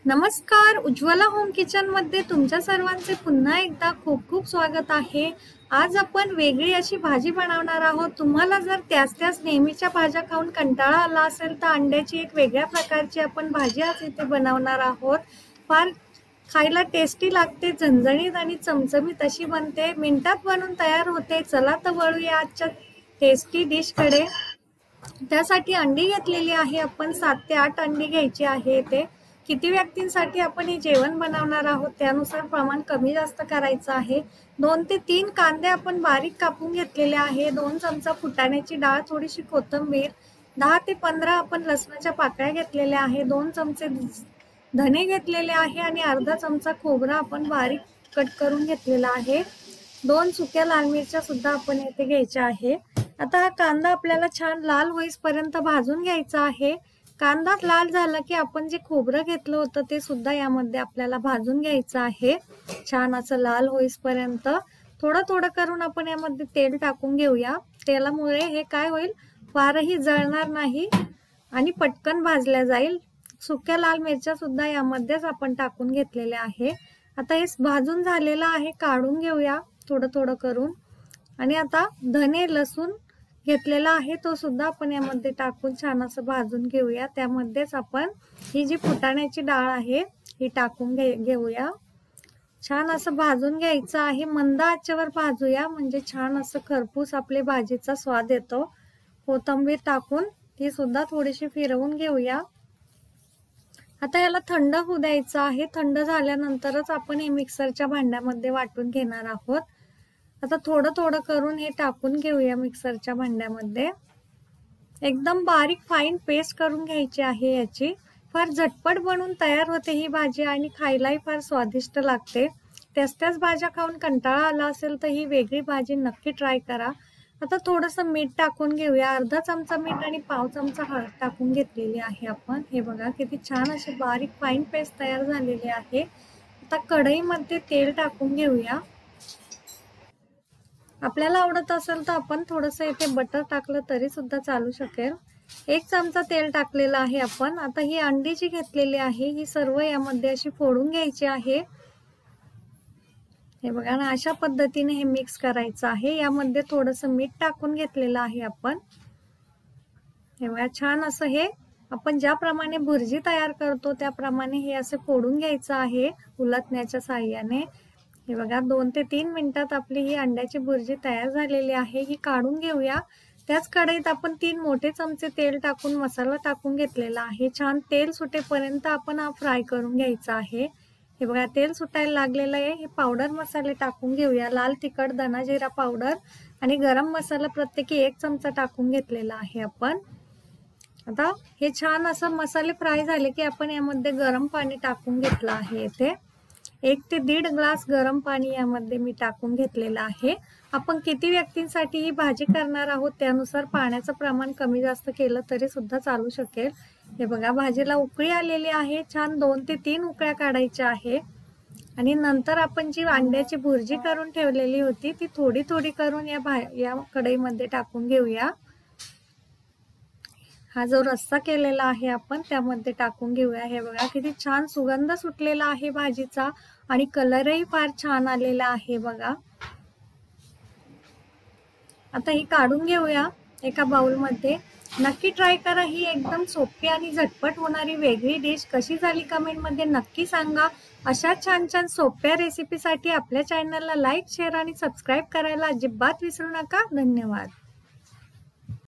नमस्कार, Ujjwala home kitchen मध्ये तुमच्या सर्वांचे पुन्हा एकदा खूप खूप स्वागत आहे। आज आपण वेगळी अशी भाजी बनवणार आहोत। तुम्हाला जर त्याच नेहमीच्या भाज्या खाऊन कंटाळा आला असेल तर अंड्याची एक वेगळ्या प्रकारची आपण भाजी आज इथे बनवणार आहोत। फार खायला टेस्टी लागते, झणझणीत आणि चमचमीत अशी बनते, मिनिटात बनून तयार होते। चला तर वळूया आजच्या टेस्टी डिश कडे। त्यासाठी अंडी घेतलेली आहे आपण, 7 ते 8 अंडी घ्यायची आहे। ते किती व्यक्तींसाठी आपण हे जेवण बनवणार आहोत त्यानुसार प्रमाण कमी जास्त करायचं आहे। 2 ते 3 कांदे आपण बारीक कापून घेतलेले आहे। 2 चमचा फुटाण्याची डाळ, थोडीशी कोथिंबीर, 10 ते 15 आपण लसणाच्या पाकळ्या घेतलेल्या आहे। 2 चमचे धने घेतलेले आहे आणि अर्धा चमचा खोबरा आपण बारीक कट करून घेतलेला आहे। 2 सुक्या लाल मिरच्या सुद्धा आपण येथे घ्यायच्या आहे। आता हा कांदा आपल्याला छान लाल होईपर्यंत भाजून घ्यायचा आहे। कांदा लाल झाला की आपण जे खोबरं घेतलं होतं ते सुद्धा यामध्ये आपल्याला भाजून घ्यायचं आहे, छान असं लाल होईपर्यंत। थोडं थोडं करून आपण यामध्ये तेल टाकून घेऊया। तेलामुळे हे काय होईल, फारही जळणार नाही आणि पटकन भाजल्या जाईल। सुक्या लाल मिरच्या सुद्धा यामध्येच आपण टाकून घेतलेल्या आहे। आता हे भाजून झालेलं आहे, काढून घेऊया थोडं थोडं करून। आणि आता धने लसूण घेतलेला आहे तो सुद्धा आपण यामध्ये टाकून छान असं भाजून घेऊया। त्यामध्येच आपण ही जी फुटाण्याची डाळ आहे ही टाकून घेऊया। छान असं भाजून घ्यायचं आहे, मंद आचेवर भाजूया म्हणजे छान असं खरपूस आपली भाजीचा स्वाद येतो। कोथिंबीर टाकून ती सुद्धा थोडीशी फिरवून घेऊया। आता याला थंड होऊ द्यायचं आहे। थंड झाल्यानंतरच आपण हे मिक्सरच्या भांड्यामध्ये वाटून घेणार आहोत। आता थोडं थोडं करून हे टाकून घेऊया मिक्सरच्या भांड्यामध्ये। एकदम बारीक फाईन पेस्ट करून घ्यायची आहे याची। फार झटपट बनून तयार होते ही भाजी आणि खायलाही फार स्वादिष्ट लागते। त्याच भाज्या खाऊन कंटाळा आला असेल तर ही वेगळी भाजी नक्की ट्राय करा। आता थोडंसं मीठ टाकून घेऊया, अर्धा चमचा मीठ आणि पाव चमचा हळद टाकून घेतलेली आहे आपण। हे बघा किती छान अशी बारीक फाईन पेस्ट तयार झालेली आहे। आता कढईमध्ये तेल टाकून घेऊया। आपल्याला आवडत असेल तर आपण थोडंसं इथे बटर टाकलं तरी सुद्धा चालू शकेल। 1 चमचा तेल टाकलेलं आहे आपण। आता ही अंडी जी घेतलेली आहे ही सर्व यामध्ये अशी फोडून घ्यायची आहे। हे बघा ना, अशा पद्धतीने हे मिक्स करायचं आहे। यामध्ये थोडंसं मीठ टाकून घेतलेलं आहे आपण। हे बघा छान असं हे आपण ज्याप्रमाणे भुर्जी तयार करतो त्याप्रमाणे हे असे फोडून घ्यायचं आहे उलटण्याच्या साहाय्याने। हे बघा 2 ते 3 मिनिटात आपली ही अंड्याची भुर्जी तयार झालेली आहे, ही काढून घेऊया। त्याच कढईत आपण 3 मोठे चमचे तेल टाकून मसाला टाकून घेतलेला आहे। छान तेल सुटेपर्यंत आपण हा फ्राय करून घ्यायचा आहे। हे बघा तेल सुटायला लागलेलं आहे। हे पावडर मसाले टाकून घेऊया, लाल तिखट, धना जिरा पावडर आणि गरम मसाला प्रत्येकी 1 चमचा टाकून घेतलेला आहे आपण। आता हे छान असं मसाले फ्राय झाले की आपण यामध्ये गरम पाणी टाकून घेतलं आहे। इथे 1 ते 1.5 ग्लास गरम पाणी यामध्ये मी टाकून घेतलेलं आहे। आपण किती व्यक्तींसाठी ही भाजी करणार आहोत त्यानुसार पाण्याचं प्रमाण कमी जास्त केलं तरी सुद्धा चालू शकेल। हे बघा भाजीला उकळी आलेली आहे, छान 2 ते 3 उकळ्या काढायच्या आहे। आणि नंतर आपण जी अंड्याची भुर्जी करून ठेवलेली होती ती थोडी थोडी करून या कढईमध्ये टाकून घेऊया। हा जो रस्सा केलेला आहे आपण त्यामध्ये टाकून घेऊया। हे बघा किती छान सुगंध सुटलेला आहे भाजीचा आणि कलरही फार छान आलेला आहे बघा। आता ही काढून घेऊया एका बाउलमध्ये। नक्की ट्राय करा, ही एकदम सोपी आणि झटपट होणारी वेगळी डिश। कशी झाली कमेंटमध्ये नक्की सांगा। अशा छान छान सोप्या रेसिपीसाठी आपल्या चॅनलला लाईक, शेअर आणि सबस्क्राईब करायला अजिबात विसरू नका। धन्यवाद।